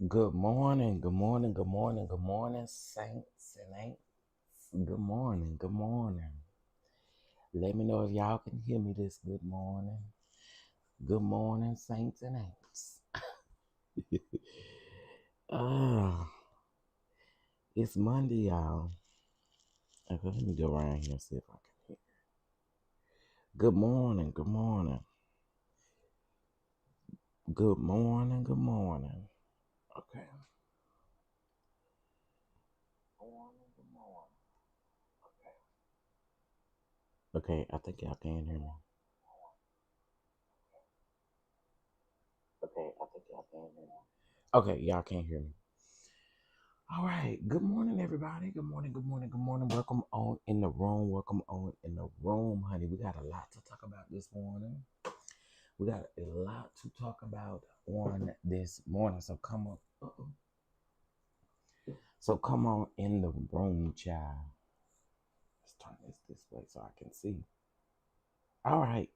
Good morning, good morning, good morning, good morning, saints and ain'ts. Good morning, good morning. Let me know if y'all can hear me this good morning. Good morning, saints and ain'ts. Ah, it's Monday, y'all. Okay, let me go around here and see if I can hear. Good morning, good morning, good morning, good morning. Okay. Good morning, good morning. Okay, I think y'all can hear me. Okay, I think y'all can hear me. Okay, y'all can't hear me. All right. Good morning, everybody. Good morning. Good morning. Good morning. Welcome on in the room. Welcome on in the room, honey. We got a lot to talk about this morning. We got a lot to talk about on this morning. So come on. So come on in the room, child. Let's turn this way so I can see. All right.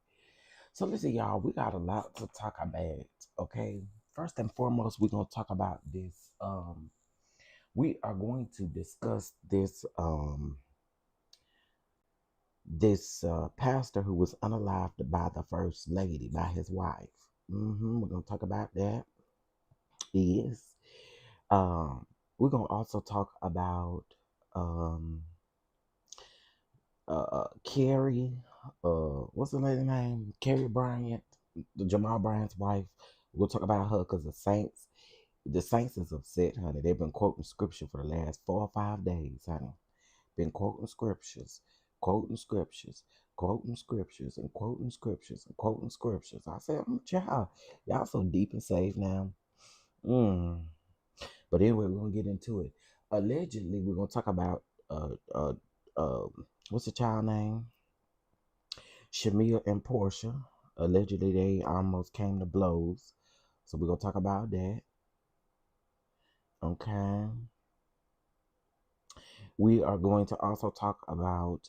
So listen, y'all. We got a lot to talk about. Okay. First and foremost, we're gonna talk about this. We are going to discuss this pastor who was unalived by the first lady, by his wife. We're gonna talk about that. He is. Um, we're gonna also talk about um, Carrie. What's the lady name? Carrie Bryant, the Jamal Bryant's wife. We'll talk about her because the Saints is upset, honey. They've been quoting scripture for the last 4 or 5 days, honey. Been quoting scriptures, quoting scriptures, quoting scriptures, and quoting scriptures, and quoting scriptures. I said, child, y'all so deep and safe now. Mm. But anyway, we're gonna get into it. Allegedly, we're gonna talk about what's the child name? Shamia and Portia. Allegedly, they almost came to blows. So we're gonna talk about that. Okay. We are going to also talk about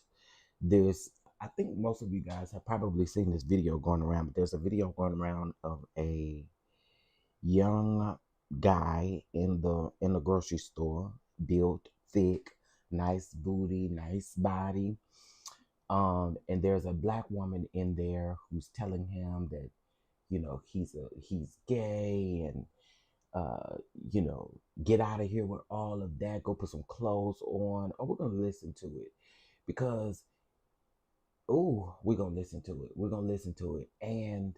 this. I think most of you guys have probably seen this video going around, but there's a video going around of a young guy in the grocery store, built thick, nice booty, nice body. And there's a black woman in there who's telling him that, he's gay and you know, get out of here with all of that, go put some clothes on. Oh, we're gonna listen to it because we're gonna listen to it. We're gonna listen to it. And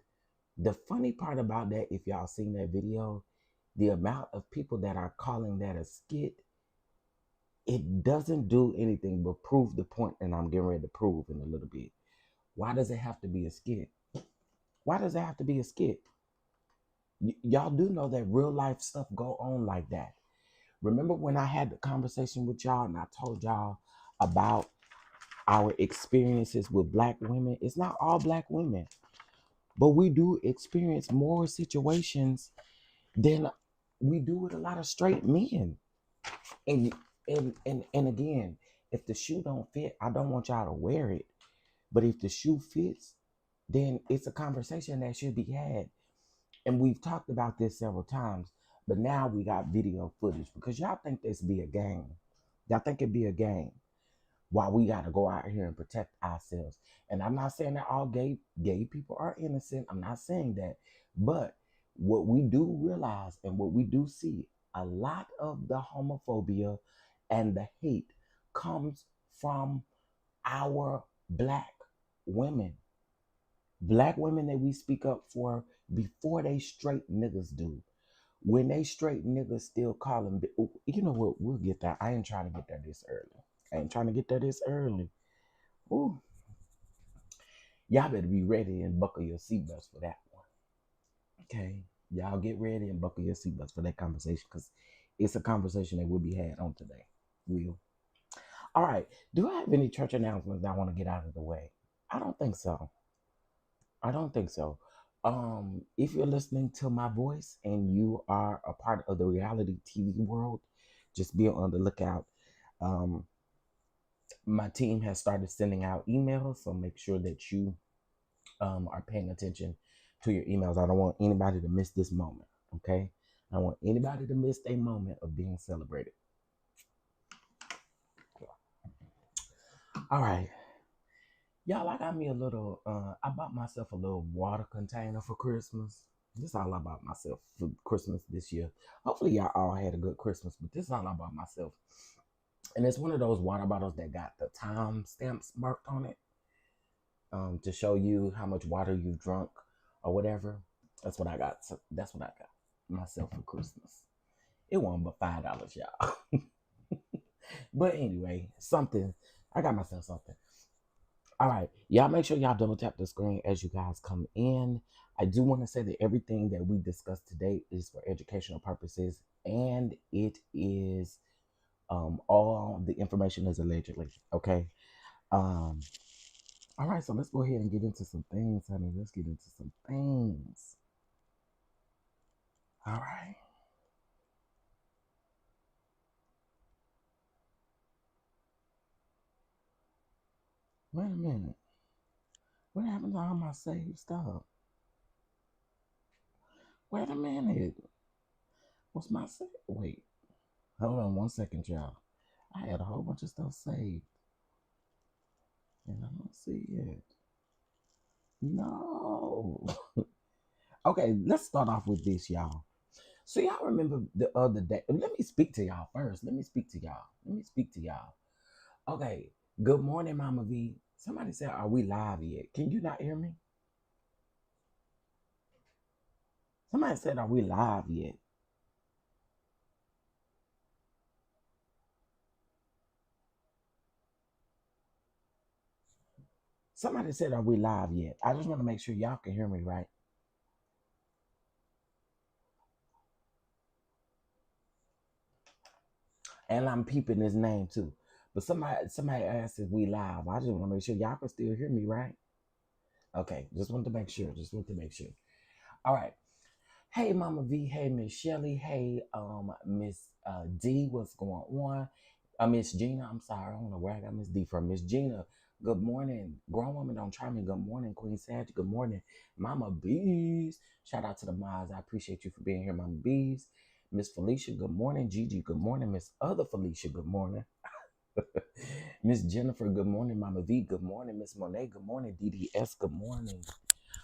the funny part about that, if y'all seen that video, the amount of people that are calling that a skit, it doesn't do anything but prove the point, and I'm getting ready to prove in a little bit. Why does it have to be a skit? Why does it have to be a skit? Y'all do know that real life stuff go on like that. Remember when I had the conversation with y'all and I told y'all about our experiences with black women? It's not all black women, but we do experience more situations than we do with a lot of straight men. And and again, if the shoe don't fit, I don't want y'all to wear it. But if the shoe fits, then it's a conversation that should be had. And we've talked about this several times, but now we got video footage because y'all think this be a game. Y'all think it be a game while we got to go out here and protect ourselves. And I'm not saying that all gay people are innocent. I'm not saying that. But what we do realize and what we do see, a lot of the homophobia and the hate comes from our black women. Black women that we speak up for before they straight niggas do. When they straight niggas still call them, you know what? We'll get that. I ain't trying to get there this early. I ain't trying to get there this early. Ooh, y'all better be ready and buckle your seatbelts for that one. Okay, y'all get ready and buckle your seatbelts for that conversation because it's a conversation that will be had on today. Will. All right. Do I have any church announcements that I want to get out of the way? I don't think so. I don't think so. If you're listening to my voice and you are a part of the reality TV world, just be on the lookout. Um, my team has started sending out emails, so make sure that you are paying attention to your emails. I don't want anybody to miss this moment. Okay, I want anybody to miss their moment of being celebrated. All right. Y'all, I got me a little, I bought myself a little water container for Christmas. This is all I bought myself for Christmas this year. Hopefully, y'all all had a good Christmas, but this is all I bought myself. And it's one of those water bottles that got the time stamps marked on it, to show you how much water you drunk or whatever. That's what I got. So that's what I got myself for Christmas. It wasn't but $5, y'all. But anyway, something. I got myself something. All right, y'all make sure y'all double tap the screen as you guys come in. I do want to say that everything that we discussed today is for educational purposes, and it is all the information is allegedly. Okay. All right, so let's go ahead and get into some things, honey. Let's get into some things. All right. Wait a minute. What happened to all my saved stuff? Wait a minute. What's my save? Wait. Hold on 1 second, y'all. I had a whole bunch of stuff saved. And I don't see it. No. Okay, let's start off with this, y'all. So y'all remember the other day? Let me speak to y'all first. Let me speak to y'all. Okay. Good morning, Mama V. Somebody said, "Are we live yet?" Can you not hear me? Somebody said, "Are we live yet?" Somebody said, "Are we live yet?" I just want to make sure y'all can hear me, right? And I'm peeping his name too. But somebody asked if we live. I just want to make sure y'all can still hear me, right? Okay, just want to make sure. All right. Hey, Mama V. Hey, Miss Shelly. Hey, Miss D. What's going on? Miss Gina. I'm sorry. I don't know where I got Miss D from. Miss Gina. Good morning. Grown woman, don't try me. Good morning, Queen Sag. Good morning, Mama Bees. Shout out to the mods. I appreciate you for being here, Mama Bees. Miss Felicia. Good morning, Gigi. Good morning, Miss Other Felicia. Good morning. Miss Jennifer, good morning. Mama V, good morning. Miss Monet, good morning. DDS, good morning.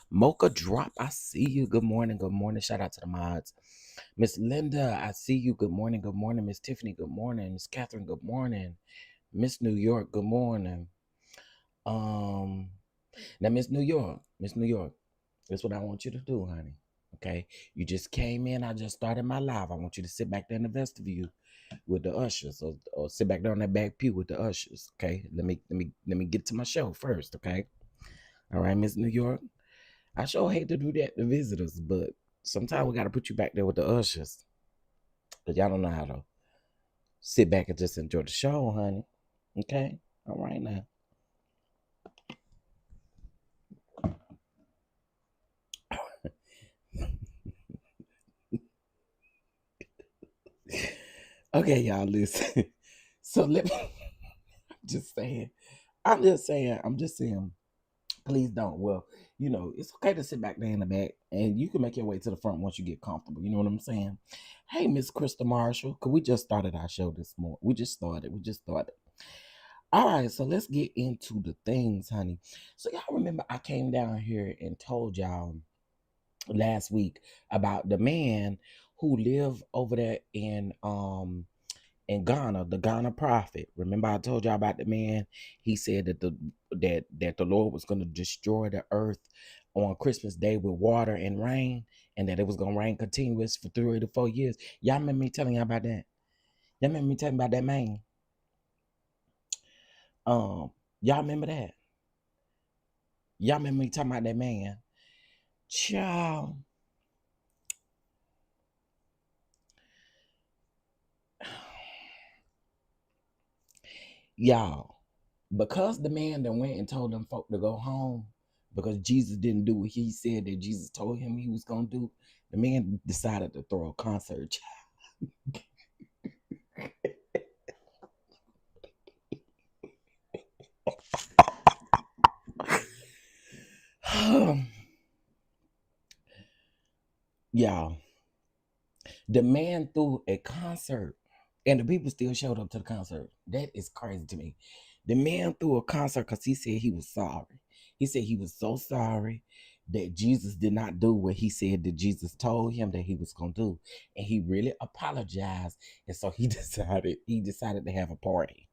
Mocha Drop, I see you. Good morning. Good morning. Shout out to the mods. Miss Linda, I see you. Good morning. Good morning. Miss Tiffany, good morning. Miss Catherine, good morning. Miss New York, good morning. Um, Now Miss New York, that's what I want you to do, honey. Okay, you just came in. I just started my live. I want you to sit back there in the vestibule with the ushers, or sit back there on that back pew with the ushers. Okay, let me get to my show first. Okay, all right, Miss New York. I sure hate to do that to visitors, but sometimes we got to put you back there with the ushers, because y'all don't know how to sit back and just enjoy the show, honey. Okay, all right now. Okay, y'all listen. So let me. Just saying. I'm just saying. Please don't. Well, it's okay to sit back there in the back, and you can make your way to the front once you get comfortable. You know what I'm saying? Hey, Miss Krista Marshall, cause we just started our show this morning. We just started. All right, so let's get into the things, honey. So y'all remember I came down here and told y'all last week about the man who lived over there in Ghana, the Ghana prophet. Remember I told y'all about the man. He said that the Lord was going to destroy the earth on Christmas Day with water and rain, and that it was going to rain continuous for 3 to 4 years. Y'all remember me telling y'all about that? Y'all remember me telling about that man? Y'all remember that? Y'all remember me talking about that man? Child. Y'all, because the man that went and told them folk to go home, because Jesus didn't do what he said that Jesus told him he was going to do, the man decided to throw a concert. Y'all, The man threw a concert and the people still showed up to the concert. That is crazy to me. The man threw a concert because he said he was sorry. He said he was so sorry that Jesus did not do what he said that Jesus told him that he was going to do. And he really apologized. And so he decided to have a party.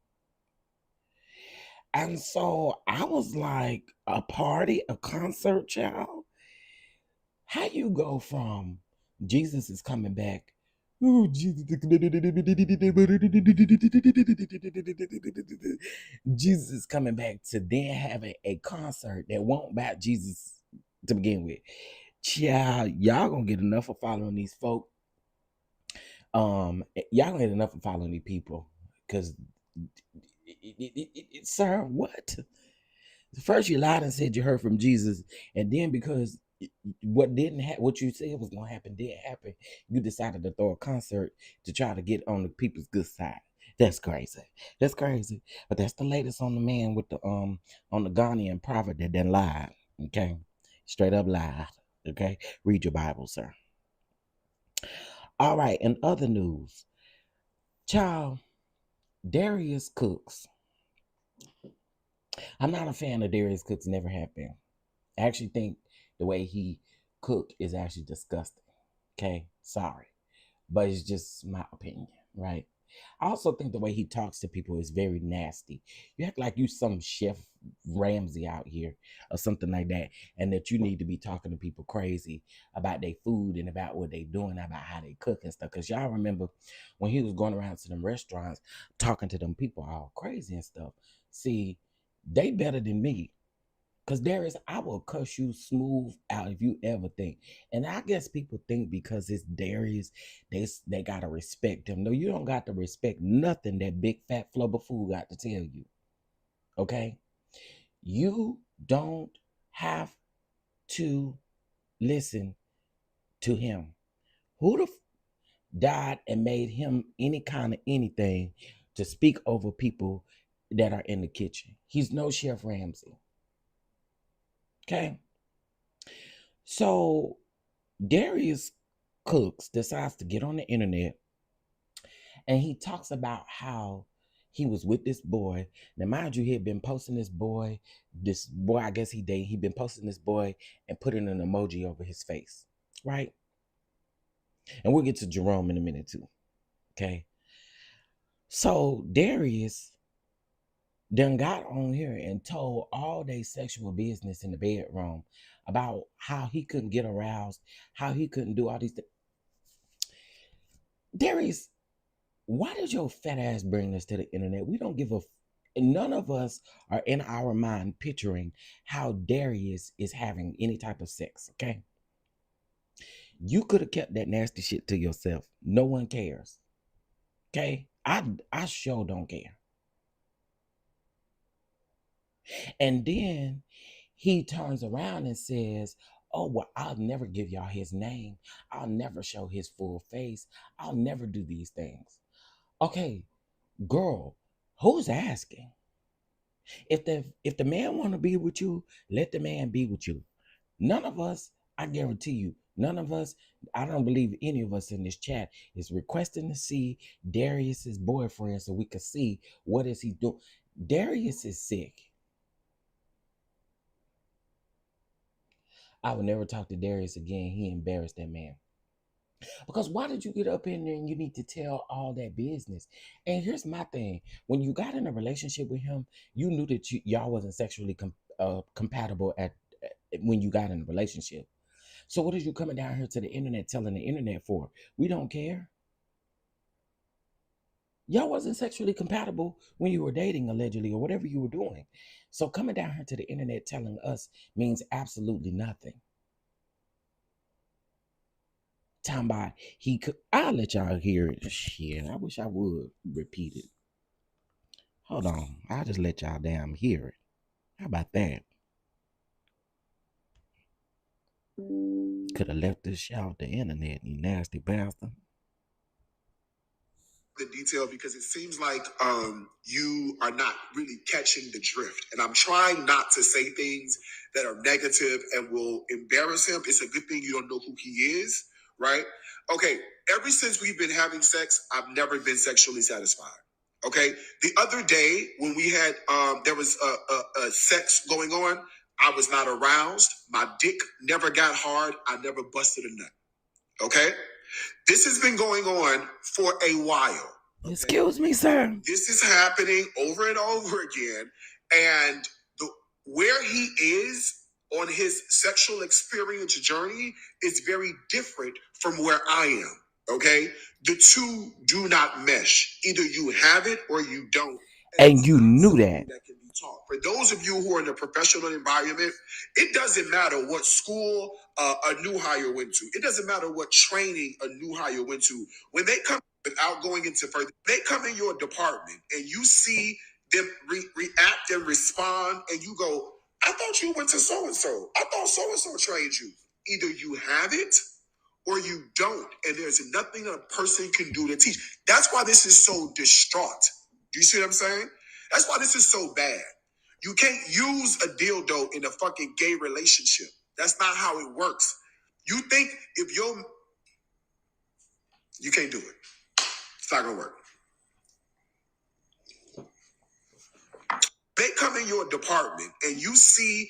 And so I was like, a party, a concert, child? How you go from Jesus is coming back? Oh, Jesus. Jesus is coming back to then having a concert that won't about Jesus to begin with. Child, y'all gonna get enough of following these folk. Y'all gonna get enough of following these people. Cause sir, what? First you lied and said you heard from Jesus, and then because what you said was gonna happen didn't happen, you decided to throw a concert to try to get on the people's good side. That's crazy. That's crazy. But that's the latest on the man with the on the Ghanaian prophet that then lied. Okay, straight up lied. Okay, read your Bible, sir. All right. In other news, child, Darius Cooks. I'm not a fan of Darius Cooks. Never have been. I actually think the way he cooked is actually disgusting. Okay, sorry, but it's just my opinion, right? I also think the way he talks to people is very nasty. You act like you some chef Ramsay out here or something like that, and that you need to be talking to people crazy about their food and about what they doing, about how they cook and stuff. Cause y'all remember when he was going around to them restaurants talking to them people all crazy and stuff. See, they better than me. Cause Darius, I will cuss you smooth out if you ever think. And I guess people think because it's Darius, they gotta respect him. No, you don't got to respect nothing that big fat flubber fool got to tell you. Okay? You don't have to listen to him. Who the died and made him any kind of anything to speak over people that are in the kitchen? He's no Chef Ramsay. Okay? So Darius Cooks decides to get on the internet and he talks about how he was with this boy. Now, mind you, he had been posting this boy, I guess he'd been posting this boy and putting an emoji over his face, right? And we'll get to Jerome in a minute too, okay? So Darius done got on here and told all their sexual business in the bedroom about how he couldn't get aroused, how he couldn't do all these things. Darius, why did your fat ass bring this to the internet? We don't give a none of us are in our mind picturing how Darius is having any type of sex, okay? You could have kept that nasty shit to yourself. No one cares. Okay? I sure don't care. And then he turns around and says, "Oh, well, I'll never give y'all his name. I'll never show his full face. I'll never do these things." Okay, girl, who's asking? If the man want to be with you, let the man be with you. None of us, I guarantee you, none of us, I don't believe any of us in this chat is requesting to see Darius's boyfriend so we can see what is he doing. Darius is sick. I would never talk to Darius again. He embarrassed that man. Because why did you get up in there and you need to tell all that business? And here's my thing: when you got in a relationship with him, you knew that y'all wasn't sexually compatible at when you got in a relationship. So what are you coming down here to the internet telling the internet for? We don't care. Y'all wasn't sexually compatible when you were dating allegedly or whatever you were doing. So coming down here to the internet telling us means absolutely nothing. Talking about he could, I'll let y'all hear it. Shit, I wish I would repeat it. Hold on, I'll just let y'all damn hear it. How about that? Could have left this shit off the internet, you nasty bastard. The detail because it seems like you are not really catching the drift. And I'm trying not to say things that are negative and will embarrass him. It's a good thing you don't know who he is, right? Okay, ever since we've been having sex, I've never been sexually satisfied. Okay, the other day when we had there was a sex going on, I was not aroused. My dick never got hard. I never busted a nut. Okay, this has been going on for a while. Okay? Excuse me, sir. This is happening over and over again, and where he is on his sexual experience journey is very different from where I am. Okay, the two do not mesh. Either you have it or you don't, and you knew that. That can be taught. For those of you who are in a professional environment, it doesn't matter what school a new hire went to. It doesn't matter what training a new hire went to. When they come, without going into further, they come in your department and you see them react and respond, and you go, I thought you went to so-and-so. I thought so-and-so trained you. Either you have it or you don't. And there's nothing a person can do to teach. That's why this is so distraught. Do you see what I'm saying? That's why this is so bad. You can't use a dildo in a fucking gay relationship. That's not how it works. You think if you can't do it. It's not gonna work. They come in your department and you see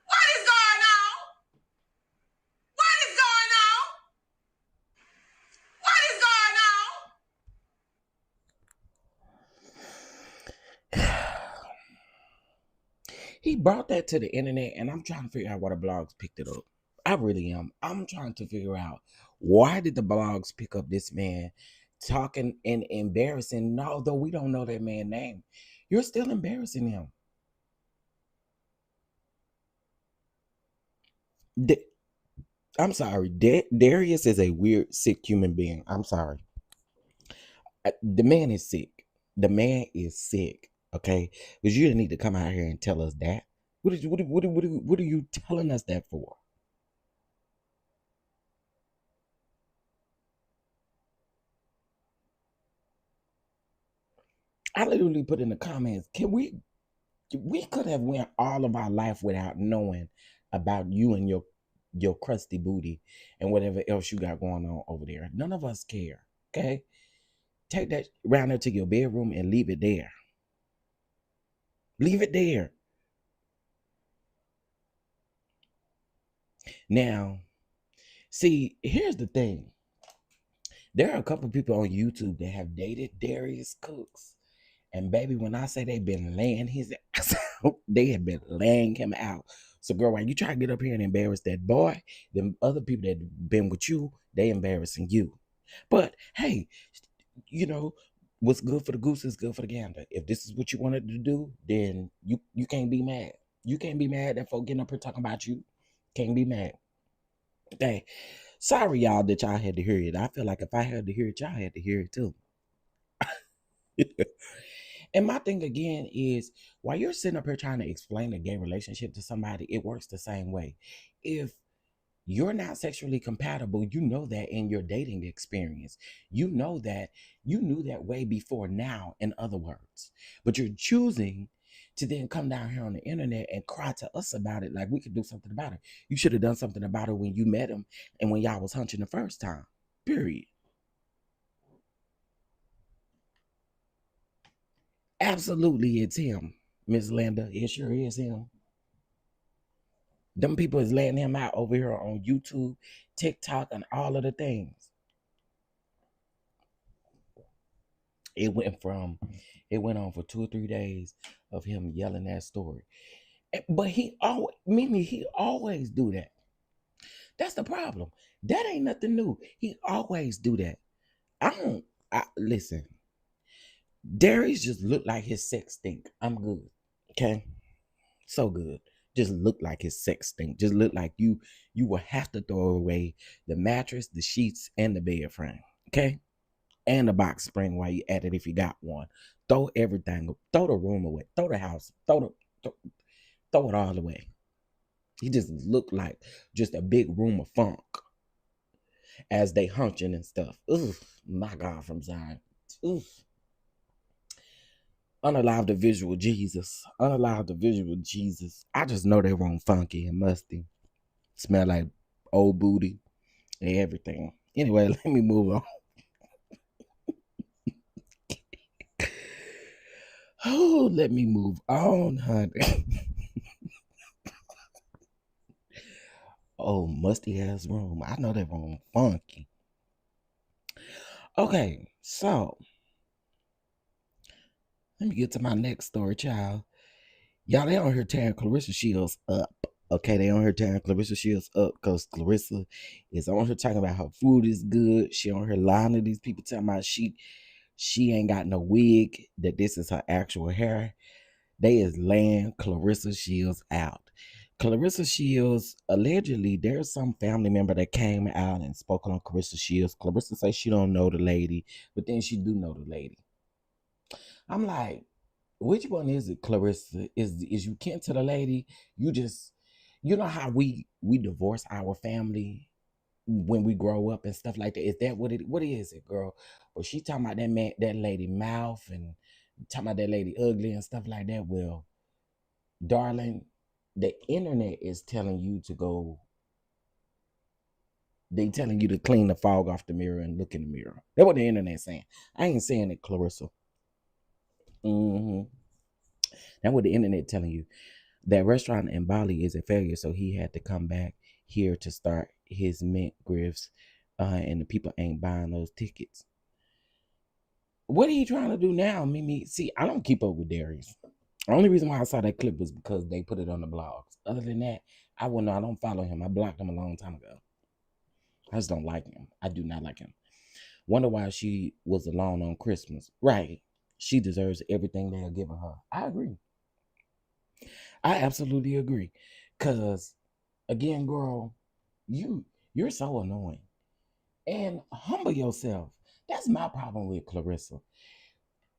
what is going on? What is going on? What is going on? He brought that to the internet, and I'm trying to figure out why the blogs picked it up. I really am. I'm trying to figure out, why did the blogs pick up this man talking and embarrassing, although we don't know that man's name. You're still embarrassing him. I'm sorry. Darius is a weird, sick human being. I'm sorry. The man is sick. The man is sick. Okay, because you didn't need to come out here and tell us that. What are you telling us that for? I literally put in the comments, we could have went all of our life without knowing about you and your crusty booty and whatever else you got going on over there. None of us care. Okay, take that round there to your bedroom and leave it there. Leave it there. Now, see, here's the thing. There are a couple people on YouTube that have dated Darius Cooks. And baby, when I say they've been laying his ass out, they have been laying him out. So girl, while you try to get up here and embarrass that boy, them other people that been with you, they embarrassing you. But hey, you know, what's good for the goose is good for the gander. If this is what you wanted to do, then you can't be mad. You can't be mad that folk getting up here talking about you. Can't be mad. Okay. Sorry, y'all, that y'all had to hear it. I feel like if I had to hear it, y'all had to hear it too. And my thing again is, while you're sitting up here trying to explain a gay relationship to somebody, it works the same way. If you're not sexually compatible, you know that in your dating experience. You know that. You knew that way before now, in other words. But you're choosing to then come down here on the internet and cry to us about it like we could do something about it. You should have done something about it when you met him and when y'all was hunching the first time. Period. Absolutely, it's him, Miss Linda. It sure is him. Them people is letting him out over here on YouTube, TikTok, and all of the things. It went on for 2 or 3 days of him yelling that story. But he always do that. That's the problem. That ain't nothing new. He always do that. Listen. Darius just looked like his sex stink. I'm good. Okay? So good. Just look like his sex stink. Just look like you will have to throw away the mattress, the sheets, and the bed frame. Okay? And the box spring while you at it if you got one. Throw everything. Throw the room away. Throw the house. Throw it all away. He just looked like just a big room of funk as they hunching and stuff. Ooh, my God, from Zion. Ooh. Unalived the visual Jesus. Unalived the visual Jesus. I just know they were funky and musty. Smell like old booty everything. Anyway, let me move on. Oh, let me move on, honey. Oh, musty ass room. I know that room funky. Okay, so let me get to my next story, child. Y'all, they on here tearing Clarissa Shields up. Okay, they on her tearing Clarissa Shields up because Clarissa is on her talking about her food is good. She on her lying to these people talking about she ain't got no wig, that this is her actual hair. They is laying Clarissa Shields out. Clarissa Shields, allegedly, there's some family member that came out and spoke on Clarissa Shields. Clarissa says she don't know the lady, but then she do know the lady. I'm like, which one is it, Clarissa? Is you kin to the lady? You just, you know how we divorce our family when we grow up and stuff like that. Is that what is it, girl? But she talking about that lady mouth and talking about that lady ugly and stuff like that. Well, darling, the internet is telling you to go. They telling you to clean the fog off the mirror and look in the mirror. That's what the internet saying. I ain't saying it, Clarissa. Mm-hmm. That's what the internet telling you. That restaurant in Bali is a failure, so he had to come back here to start his mint grifts, and the people ain't buying those tickets. What are you trying to do now, Mimi? See, I don't keep up with Darius. The only reason why I saw that clip was because they put it on the blogs. Other than that, I wouldn't know. I don't follow him. I blocked him a long time ago. I just don't like him. I do not like him. Wonder why she was alone on Christmas. Right. She deserves everything they are giving her. I agree. I absolutely agree. Cause again, girl, you're so annoying. And humble yourself. That's my problem with Clarissa.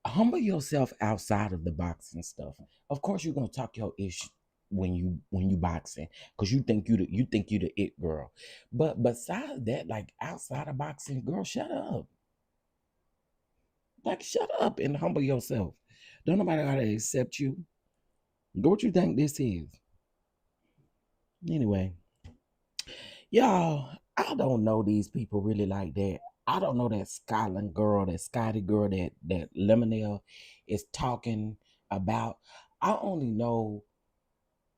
Humble yourself outside of the boxing stuff. Of course, you're gonna talk your ish when you boxing, because you the it girl. But besides that, like outside of boxing, girl, shut up. Like shut up and humble yourself. Don't nobody gotta accept you. Do what you think this is. Anyway, y'all, I don't know these people really like that. I don't know that Scotland girl, that Scotty girl, that Lemonelle is talking about. I only know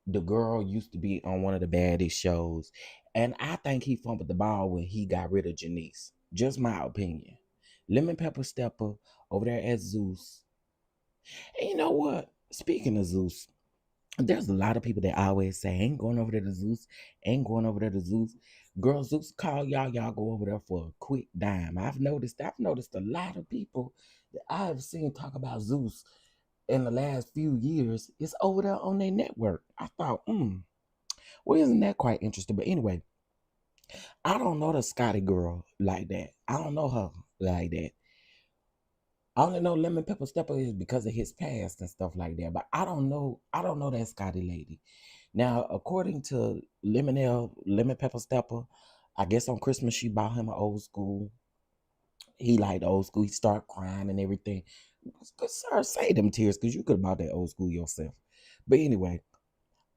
the girl used to be on one of the baddest shows, and I think he fumbled the ball when he got rid of Janice. Just my opinion. Lemon Pepper Stepper over there at Zeus. And you know what? Speaking of Zeus, there's a lot of people that always say, ain't going over there to Zeus, ain't going over there to Zeus. Girl, Zeus call y'all go over there for a quick dime. I've noticed a lot of people that I've seen talk about Zeus in the last few years is over there on their network. I thought, well, isn't that quite interesting? But anyway, I don't know the Scotty girl like that. I don't know her like that. I only know Lemon Pepper Stepper is because of his past and stuff like that. But I don't know that Scotty lady. Now, according to Lemon Pepper Stepper, I guess on Christmas she bought him an old school. He liked old school. He started crying and everything. But sir, say them tears because you could have bought that old school yourself. But anyway,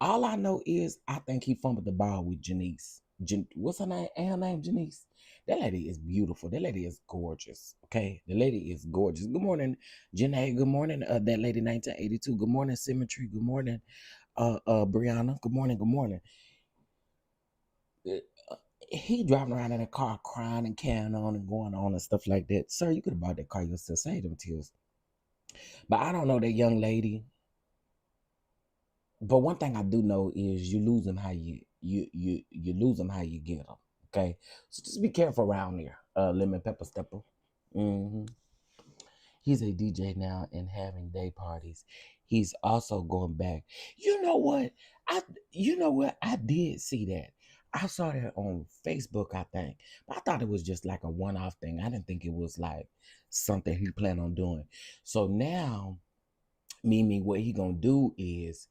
all I know is I think he fumbled the ball with Janice. What's her name? Her name Janice. That lady is beautiful. That lady is gorgeous. Okay, the lady is gorgeous. Good morning, Janae. Good morning, that lady 1982. Good morning, Symmetry. Good morning, Brianna. Good morning. Good morning. He driving around in a car crying and carrying on and going on and stuff like that. Sir, you could have bought that car yourself. Say them tears. But I don't know that young lady. But one thing I do know is you lose them how you lose them how you get them. Okay, so just be careful around there. Lemon Pepper Stepper. hmm He's a DJ now and having day parties. He's also going back. You know what? I did see that. I saw that on Facebook, I think. But I thought it was just like a one-off thing. I didn't think it was like something he planned on doing. So now Mimi, what he gonna do is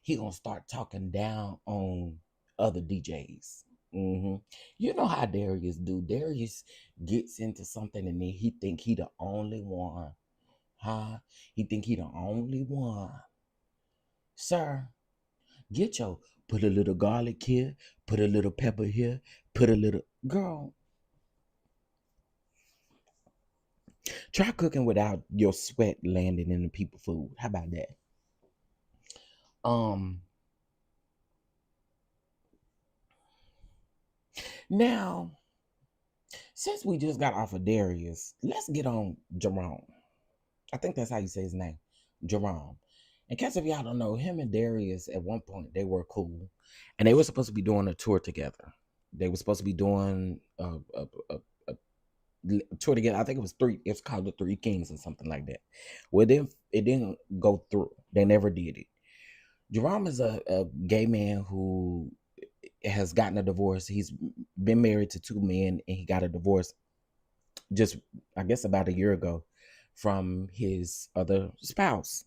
he gonna start talking down on other DJs. You know how Darius do. Darius gets into something and then he think he the only one. Huh? He think he the only one. Sir, get your put a little garlic here, put a little pepper here, put a little girl. Try cooking without your sweat landing in the people's food. How about that? Now, since we just got off of Darius, let's get on Jerome. I think that's how you say his name, Jerome. In case if y'all don't know, him and Darius at one point they were cool, and they were supposed to be doing a tour together. They were supposed to be doing a tour together. I think it was three. It's called the Three Kings or something like that. Well, it didn't go through. They never did it. Jerome is a gay man who has gotten a divorce. He's been married to two men, and he got a divorce just, I guess, about a year ago from his other spouse.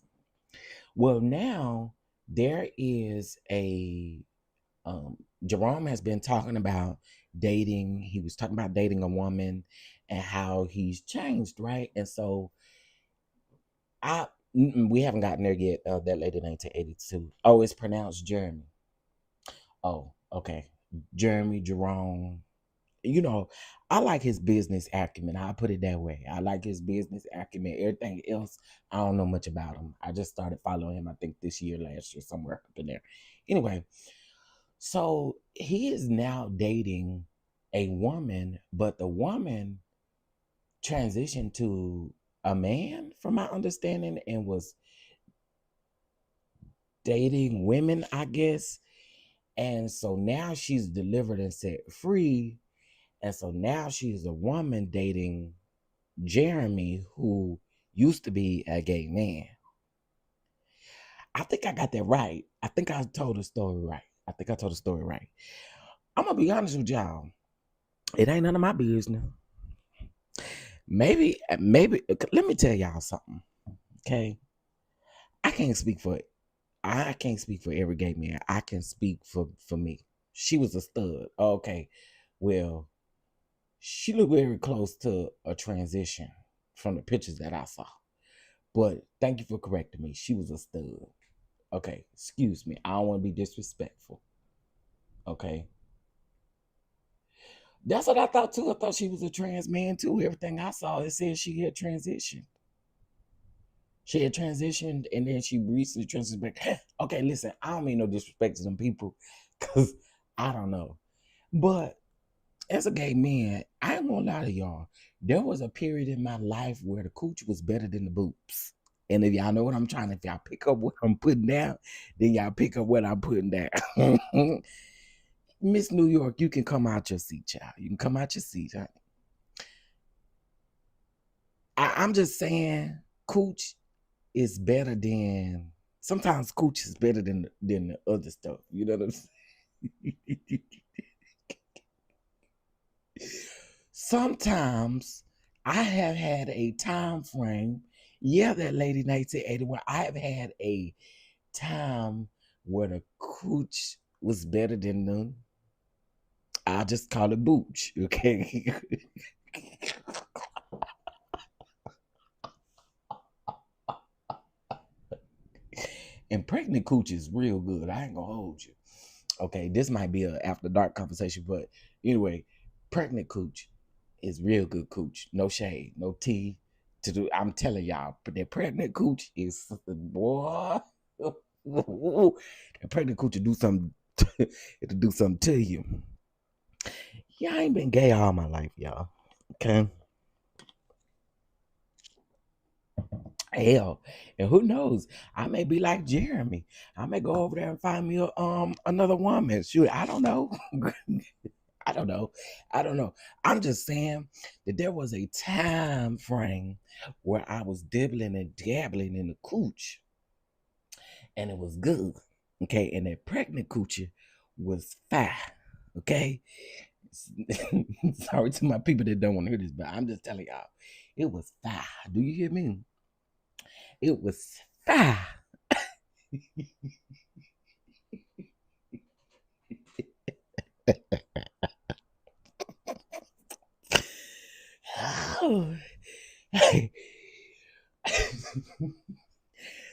Well, now there is a Jerome has been talking about dating. He was talking about dating a woman and how he's changed, right? And so we haven't gotten there yet. That lady 1982. Oh, it's pronounced Jeremy. Oh, okay. Jerome. You know, I like his business acumen. I'll put it that way. I like his business acumen. Everything else, I don't know much about him. I just started following him, I think this year, last year, somewhere up in there. Anyway, so he is now dating a woman, but the woman transitioned to a man, from my understanding, and was dating women, I guess. And so now she's delivered and set free. And so now she's a woman dating Jeremy, who used to be a gay man. I think I got that right. I think I told the story right. I'm going to be honest with y'all. It ain't none of my business. Maybe, let me tell y'all something. Okay. I can't speak for every gay man. I can speak for me. She was a stud. Okay. Well, she looked very close to a transition from the pictures that I saw. But thank you for correcting me. She was a stud. Okay, excuse me. I don't want to be disrespectful. Okay. That's what I thought too. I thought she was a trans man too. Everything I saw, it said she had transitioned. She had transitioned and then she recently transitioned back. Okay, listen, I don't mean no disrespect to them people because I don't know. But as a gay man, I ain't gonna lie to y'all. There was a period in my life where the cooch was better than the boobs. And if y'all know what I'm trying, if y'all pick up what I'm putting down, then y'all pick up what I'm putting down. Miss New York, you can come out your seat, child. You can come out your seat. I'm just saying, cooch is better than, sometimes cooch is better than the other stuff. You know what I'm saying? Sometimes I have had a time frame. Yeah, that lady 1981. I have had a time where the cooch was better than the, I'll just call it booch, okay? And pregnant cooch is real good. I ain't gonna hold you. Okay, this might be a after dark conversation, but anyway, pregnant cooch is real good cooch. No shade, no tea to do. I'm telling y'all, but that pregnant cooch is something, boy. That pregnant cooch will do something. It'll do something to you. Yeah, I ain't been gay all my life, y'all. Okay. Hell, and who knows? I may be like Jeremy. I may go over there and find me another woman. Shoot, I don't know. I don't know. I'm just saying that there was a time frame where I was dibbling and dabbling in the cooch, and it was good. Okay, and that pregnant coochie was fire. Okay. Sorry to my people that don't want to hear this, but I'm just telling y'all, it was fire. Do you hear me? It was fire.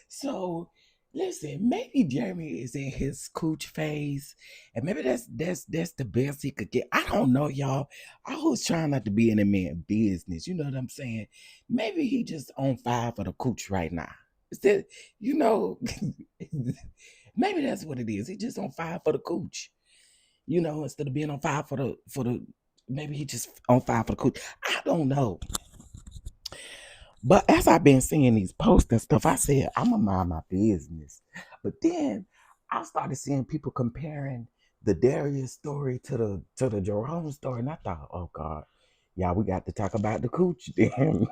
So listen, maybe Jeremy is in his cooch phase, and maybe that's the best he could get. I don't know, y'all. I was trying not to be in a man business. You know what I'm saying? Maybe he just on fire for the cooch right now. Is that, you know, maybe that's what it is. He just on fire for the cooch. You know, instead of being on fire for the maybe he just on fire for the cooch. I don't know. But as I've been seeing these posts and stuff, I said, I'm gonna mind my business. But then I started seeing people comparing the Darius story to the Jerome story. And I thought, oh God, yeah, we got to talk about the cooch then.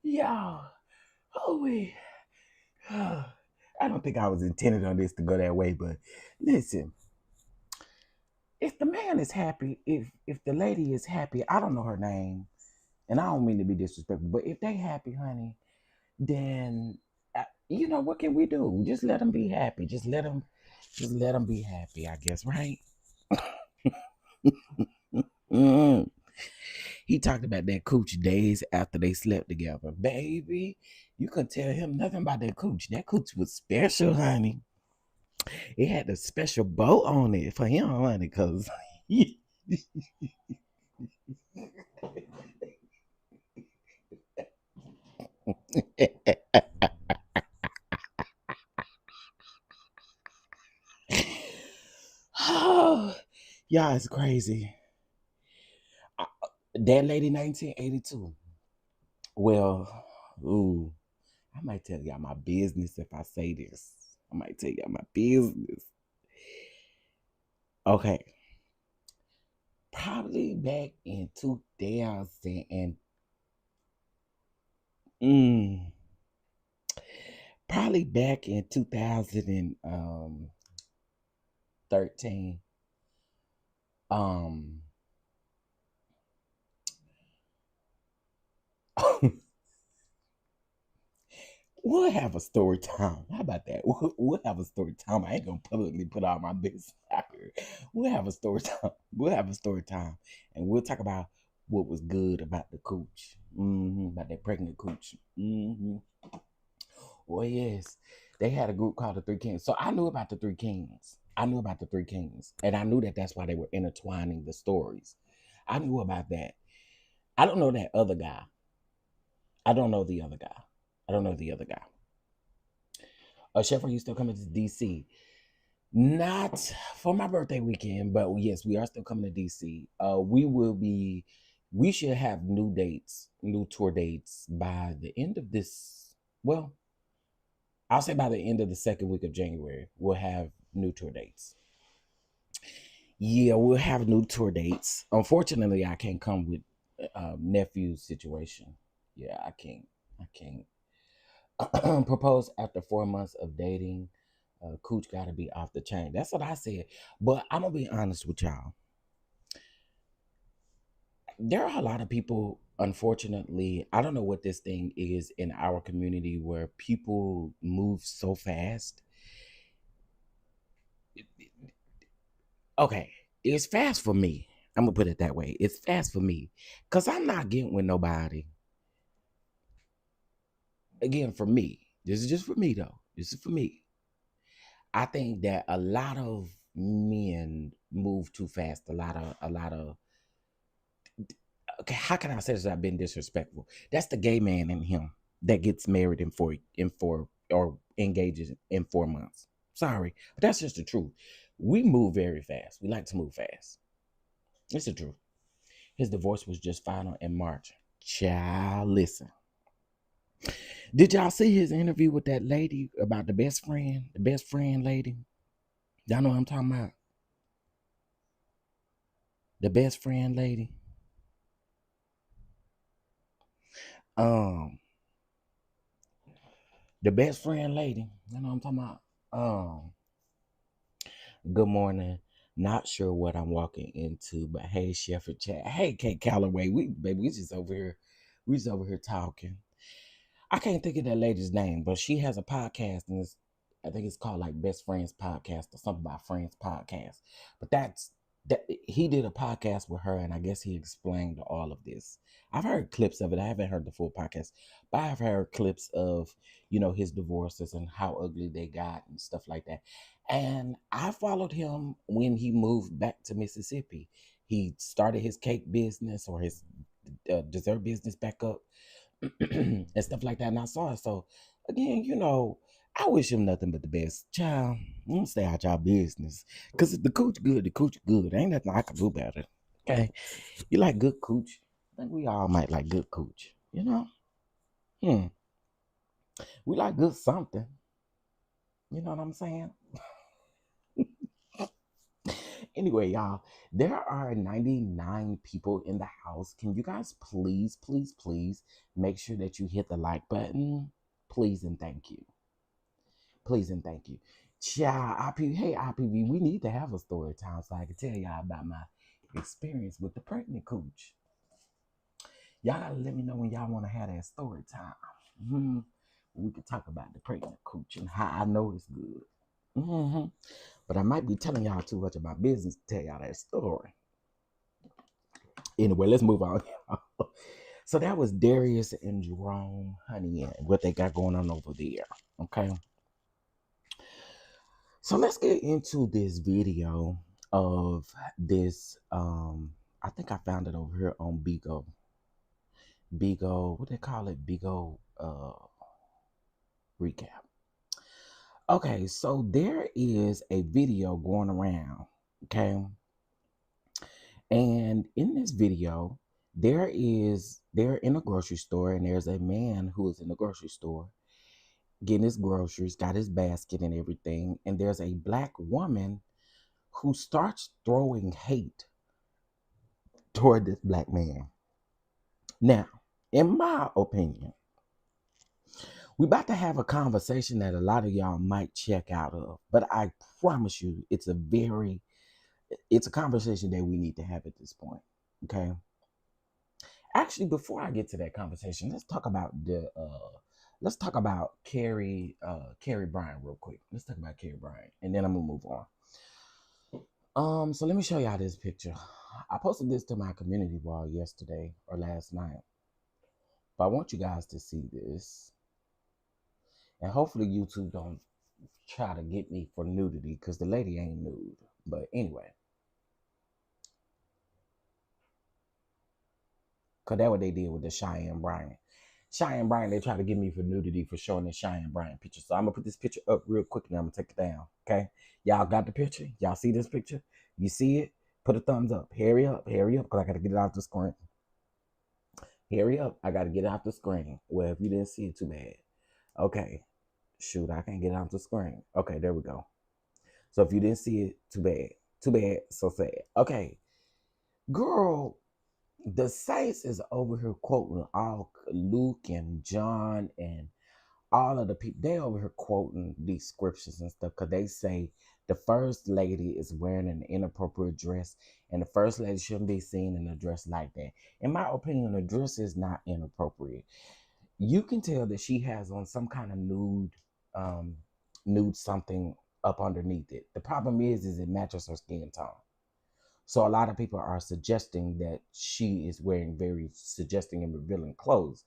Yeah. Oh wait. I don't think I was intended on this to go that way, but listen, if the man is happy, if the lady is happy, I don't know her name, and I don't mean to be disrespectful, but if they happy, honey, then you know what can we do? Just let them be happy. Just let them be happy. I guess, right? Mm. He talked about that cooch days after they slept together, baby. You couldn't tell him nothing about that cooch. That cooch was special, honey. It had a special bow on it for him, honey, because. Oh, y'all, it's crazy. That lady 1982. Well, ooh, I might tell y'all my business if I say this. I might tell y'all my business. Okay. Probably back in 2000 and probably back in 2013. We'll have a story time. How about that? We'll have a story time. I ain't gonna publicly put out my business out here. We'll have a story time. We'll have a story time, and we'll talk about what was good about the cooch, about that pregnant cooch. Oh yes, they had a group called the Three Kings. So I knew about the Three Kings. I knew about the Three Kings, and I knew that that's why they were intertwining the stories. I knew about that. I don't know that other guy. I don't know the other guy. I don't know the other guy. Chef, are you still coming to DC? Not for my birthday weekend, but yes, we are still coming to DC. We should have new dates, new tour dates by the end of this. Well, I'll say by the end of the second week of January, we'll have new tour dates. Yeah, we'll have new tour dates. Unfortunately, I can't come with nephew's situation. Yeah, I can't. I can't. Proposed after 4 months of dating. Cooch got to be off the chain. That's what I said. But I'm gonna be honest with y'all. There are a lot of people, unfortunately, I don't know what this thing is in our community where people move so fast. Okay, it's fast for me. I'm gonna put it that way. It's fast for me. Cause I'm not getting with nobody. Again, for me. This is just for me though. This is for me. I think that a lot of men move too fast. A lot of okay, how can I say this without being disrespectful? That's the gay man in him that gets married in four or engages in 4 months. Sorry, but that's just the truth. We move very fast. We like to move fast. It's the truth. His divorce was just final in March. Child, listen. Did y'all see his interview with that lady about the best friend lady? Y'all know what I'm talking about? The best friend lady. Um, the best friend lady. You know what I'm talking about? Good morning. Not sure what I'm walking into, but hey, Chef and Chat. Hey, Kate Calloway. We just over here. We just over here talking. I can't think of that lady's name, but she has a podcast and I think it's called like Best Friends Podcast or something about Friends Podcast. But that he did a podcast with her, and I guess he explained all of this. I've heard clips of it. I haven't heard the full podcast, but I've heard clips of, his divorces and how ugly they got and stuff like that. And I followed him when he moved back to Mississippi. He started his cake business or his dessert business back up and stuff like that. And I saw it. So again, I wish him nothing but the best. Child, don't stay out y'all business. Cause if the cooch good, the cooch good. Ain't nothing I can do about it. Okay. You like good cooch? I think we all might like good cooch. Hmm. We like good something. You know what I'm saying? Anyway, y'all, there are 99 people in the house. Can you guys please, please, please make sure that you hit the like button? Please and thank you. Please and thank you. Child, hey, IPV, we need to have a story time so I can tell y'all about my experience with the pregnant cooch. Y'all gotta let me know when y'all want to have that story time. We could talk about the pregnant cooch and how I know it's good. But I might be telling y'all too much of my business to tell y'all that story. Anyway, let's move on. So that was Darius and Jerome, honey, and what they got going on over there. Okay. So let's get into this video of this. I think I found it over here on Bigo. Bigo, what they call it? Bigo recap. Okay, so there is a video going around. Okay. And in this video, they're in a grocery store, and there's a man who is in the grocery store getting his groceries, got his basket and everything. And there's a black woman who starts throwing hate toward this black man. Now, in my opinion, we about to have a conversation that a lot of y'all might check out of, but I promise you it's a conversation that we need to have at this point. Okay. Actually, before I get to that conversation, let's talk about Carrie Bryant real quick. Let's talk about Carrie Bryant, and then I'm gonna move on. So let me show y'all this picture. I posted this to my community wall yesterday or last night, but I want you guys to see this, and hopefully YouTube don't try to get me for nudity because the lady ain't nude. But anyway. Because that's what they did with the Cheyenne Bryant. Cheyenne Bryant, they try to get me for nudity for showing the Cheyenne Bryant picture. So I'm going to put this picture up real quick and I'm going to take it down. Okay? Y'all got the picture? Y'all see this picture? You see it? Put a thumbs up. Hurry up, because I got to get it off the screen. Hurry up. I got to get it off the screen. Well, if you didn't see it, too bad. Okay. Shoot, I can't get it off the screen. Okay, there we go. So if you didn't see it, too bad. Too bad, so sad. Okay. Girl, the Saints is over here quoting all Luke and John and all of the people. They over here quoting these scriptures and stuff because they say the first lady is wearing an inappropriate dress and the first lady shouldn't be seen in a dress like that. In my opinion, the dress is not inappropriate. You can tell that she has on some kind of nude something up underneath it. The problem is it matches her skin tone. So a lot of people are suggesting that she is wearing very suggesting and revealing clothes,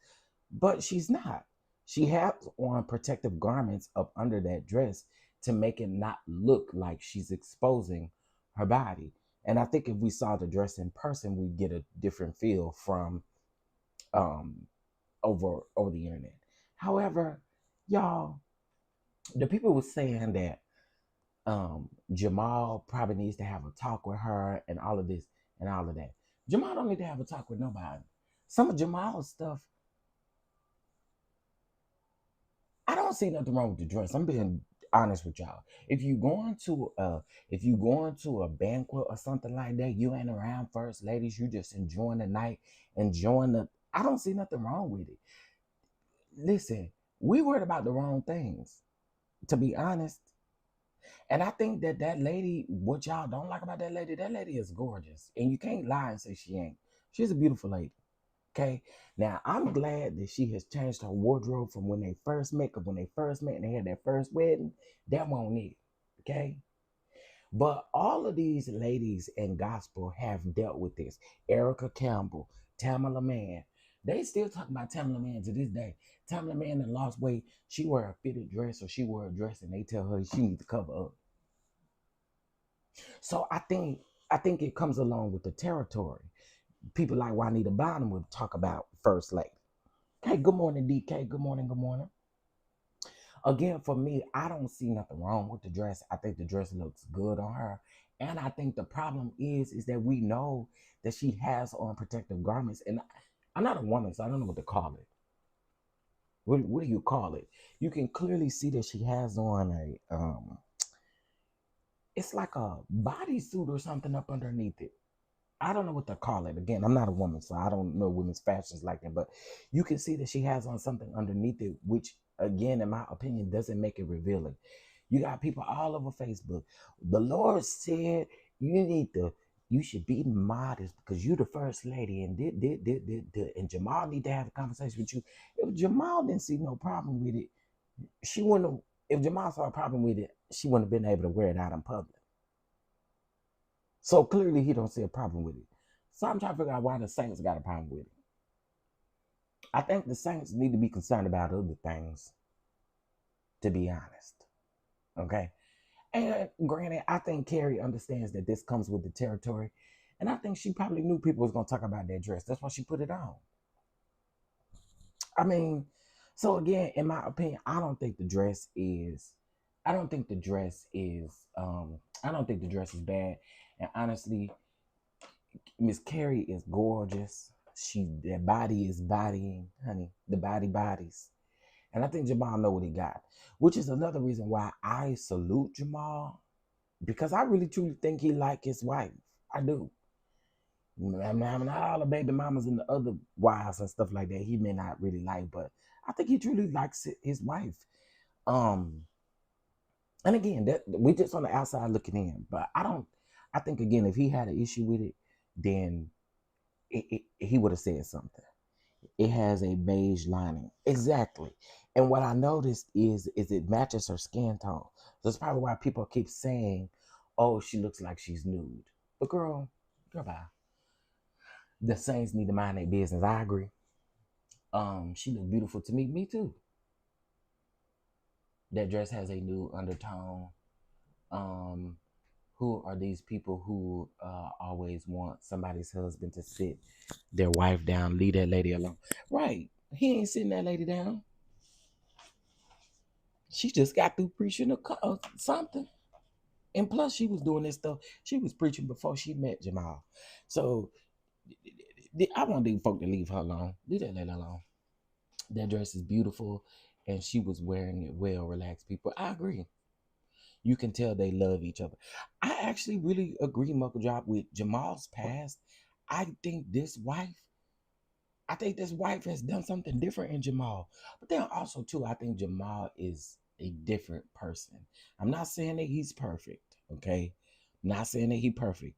but she's not. She has on protective garments up under that dress to make it not look like she's exposing her body. And I think if we saw the dress in person, we'd get a different feel from over the internet. However, y'all, the people were saying that Jamal probably needs to have a talk with her and all of this and all of that. Jamal don't need to have a talk with nobody. Some of Jamal's stuff, I don't see nothing wrong with the dress. I'm being honest with y'all. If you going to a banquet or something like that, you ain't around first ladies, you just enjoying the night, I don't see nothing wrong with it. Listen, we worried about the wrong things, to be honest. And I think that lady, what y'all don't like about that lady is gorgeous. And you can't lie and say she ain't. She's a beautiful lady. Okay. Now I'm glad that she has changed her wardrobe from when they first met, because when they first met and they had their first wedding, that won't it. Okay. But all of these ladies in gospel have dealt with this. Erica Campbell, Tamala Mann. They still talk about Tamala Mann to this day. Tamala Mann that lost weight, she wear a fitted dress or she wear a dress and they tell her she needs to cover up. So I think it comes along with the territory. People like Juanita Bynum would talk about first lady. Hey, good morning, DK. Good morning, good morning. Again, for me, I don't see nothing wrong with the dress. I think the dress looks good on her. And I think the problem is that we know that she has on protective garments. And I'm not a woman, so I don't know what to call it. What do you call it? You can clearly see that she has on it's like a bodysuit or something up underneath it. I don't know what to call it. Again, I'm not a woman, so I don't know women's fashions like that. But you can see that she has on something underneath it, which, again, in my opinion, doesn't make it revealing. You got people all over Facebook. The Lord said you should be modest because you the first lady, and did. And Jamal need to have a conversation with you. If Jamal didn't see no problem with it, she wouldn't have. If Jamal saw a problem with it, she wouldn't have been able to wear it out in public. So clearly he don't see a problem with it. So I'm trying to figure out why the Saints got a problem with it. I think the Saints need to be concerned about other things, to be honest. Okay. And granted, I think Karie understands that this comes with the territory. And I think she probably knew people was gonna talk about that dress. That's why she put it on. I mean, so again, in my opinion, I don't think the dress is I don't think the dress is bad. And honestly, Miss Karie is gorgeous. That body is bodying, honey. The body bodies. And I think Jamal know what he got. Which is another reason why I salute Jamal. Because I really truly think he like his wife. I do. I mean, all the baby mamas and the other wives and stuff like that, he may not really like, but I think he truly likes his wife. Um, and again, that we just on the outside looking in, but I think again, if he had an issue with it, then he would have said something. It has a beige lining, exactly. And what I noticed is it matches her skin tone. So that's probably why people keep saying, "Oh, she looks like she's nude." But girl, bye. The Saints need to mind their business. I agree. She looked beautiful to me. Me too. That dress has a nude undertone. Um, who are these people who always want somebody's husband to sit their wife down, leave that lady alone? Right. He ain't sitting that lady down. She just got through preaching something. And plus, she was doing this stuff. She was preaching before she met Jamal. So I want these folk to leave her alone. Leave that lady alone. That dress is beautiful, and she was wearing it well, relaxed people. I agree. You can tell they love each other. I actually really agree, Muckle Drop, with Jamal's past. I think this wife, I think this wife has done something different in Jamal. But then also too, I think Jamal is a different person. I'm not saying that he's perfect, okay? I'm not saying that he's perfect.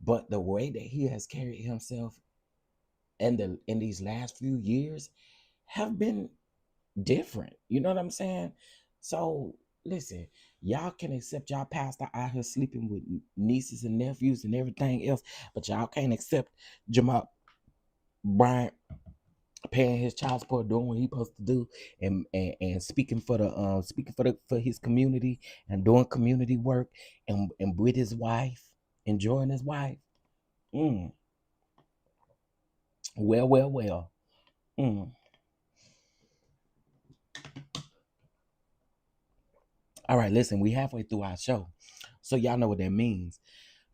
But the way that he has carried himself in these last few years have been different. You know what I'm saying? So listen, y'all can accept y'all pastor out here sleeping with nieces and nephews and everything else, but y'all can't accept Jamal Bryant paying his child support, doing what he's supposed to do, and speaking for for his community and doing community work and with his wife, enjoying his wife. Mm. Well. Mm. All right, listen, we halfway through our show, so y'all know what that means.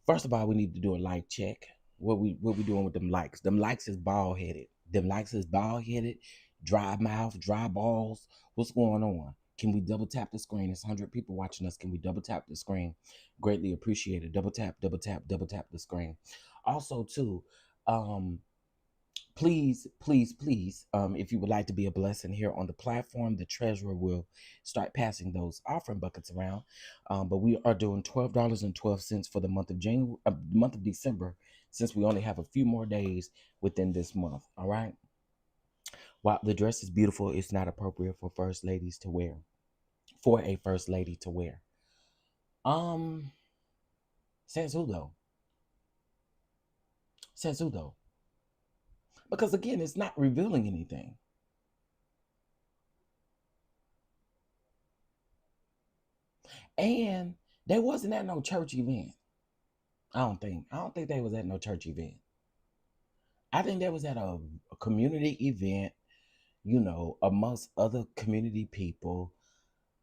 First of all, we need to do a like check. What we doing with them likes? Them likes is bald headed. Them likes is bald headed, dry mouth, dry balls. What's going on? Can we double tap the screen? It's 100 people watching us. Can we double tap the screen? Greatly appreciated. Double tap, double tap the screen. Also, too, um, please, if you would like to be a blessing here on the platform, the treasurer will start passing those offering buckets around. But we are doing $12.12 for the month of December, since we only have a few more days within this month. All right. While the dress is beautiful, it's not appropriate for first ladies to wear. For a first lady to wear. Um, says who though? Says who though? Because again, it's not revealing anything. And they wasn't at no church event. I don't think. I don't think they was at no church event. I think they was at a community event, you know, amongst other community people.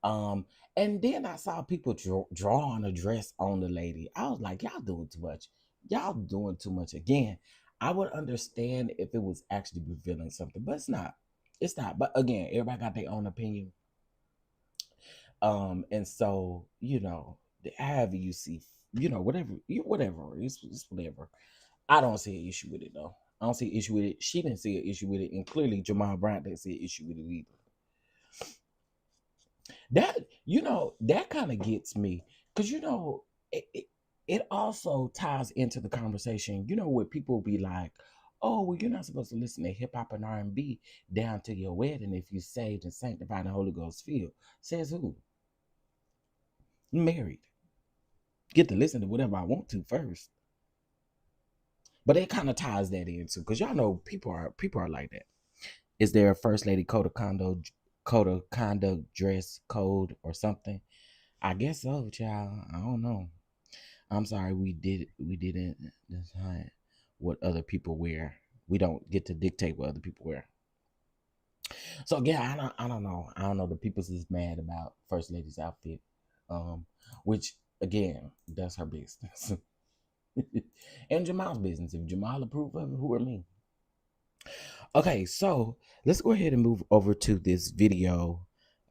Um, and then I saw people drawing a dress on the lady. I was like, y'all doing too much. Y'all doing too much. Again, I would understand if it was actually revealing something, but it's not. It's not. But again, everybody got their own opinion. And so, you know, however you see, you know, whatever, it's whatever. I don't see an issue with it though. I don't see an issue with it. She didn't see an issue with it, and clearly Jamal Bryant didn't see an issue with it either. That, you know, that kind of gets me because, you know, it also ties into the conversation, you know, where people be like, oh, well, you're not supposed to listen to hip hop and R&B down to your wedding if you saved and sanctified and the Holy Ghost filled. Says who? Married. Get to listen to whatever I want to first. But it kind of ties that into, because y'all know people are like that. Is there a first lady code of conduct, dress code or something? I guess so, child. I don't know. I'm sorry, we didn't decide what other people wear. We don't get to dictate what other people wear. So yeah, I don't know. I don't know. The people's is mad about first lady's outfit, which again, that's her business, and Jamal's business. If Jamal approve of it, who are me? Okay, so let's go ahead and move over to this video,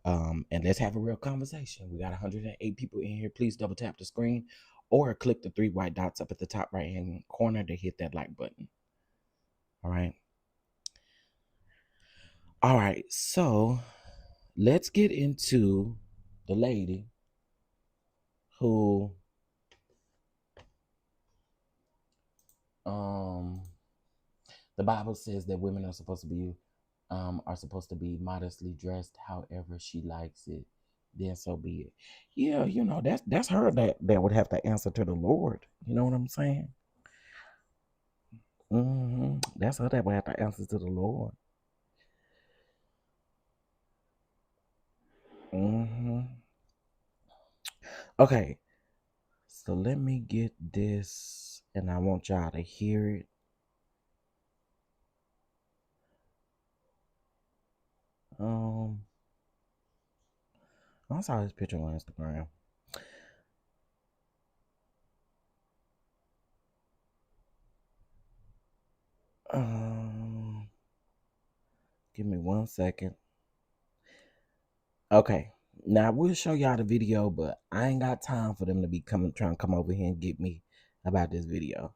and let's have a real conversation. We got 108 people in here. Please double tap the screen or click the 3 white dots up at the top right hand corner to hit that like button. All right. All right, so let's get into the lady who the Bible says that women are supposed to be modestly dressed however she likes it, then so be it. Yeah, you know, that's her that would have to answer to the Lord. You know what I'm saying? That's her that would have to answer to the Lord. Okay, so let me get this, and I want y'all to hear it. I saw this picture on Instagram. Give me 1 second. Okay, now we'll show y'all the video, but I ain't got time for them to be trying to come over here and get me about this video.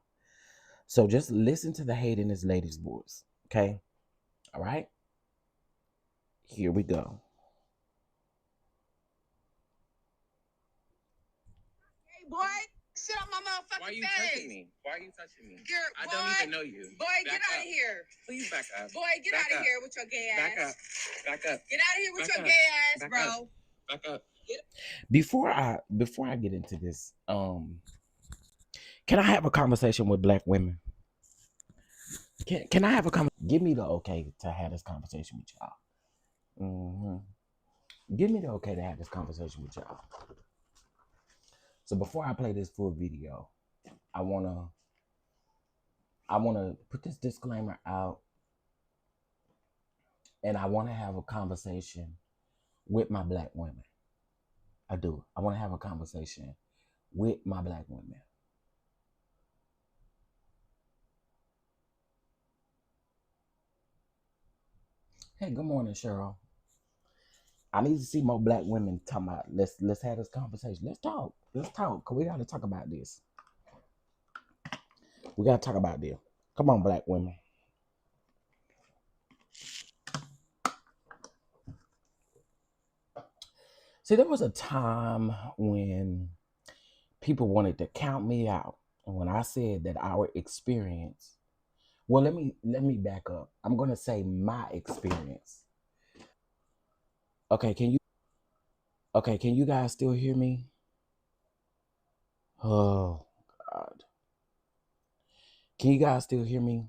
So just listen to the hate in this lady's voice, okay? All right, here we go. Hey, boy. Sit on my motherfucking face. Why are you touching me? Why are you touching me? I don't even know you. Boy, get out of here. Please back up. Boy, get out of here with your gay ass. Back up. Back up. Get out of here with your gay ass, bro. Back up. Before I get into this, can I have a conversation with black women? Can I have a conversation? Give me the okay to have this conversation with y'all. Give me the okay to have this conversation with y'all. So before I play this full video, I wanna put this disclaimer out, and I wanna have a conversation with my black women. I do. I wanna have a conversation with my black women. Hey, good morning, Cheryl. I need to see more black women talking about. Let's have this conversation. Let's talk. Cause we gotta talk about this. We gotta talk about this. Come on, black women. See, there was a time when people wanted to count me out, and when I said that our experience Well, let me back up. I'm gonna say my experience. Okay, can you guys still hear me? Oh God. Can you guys still hear me?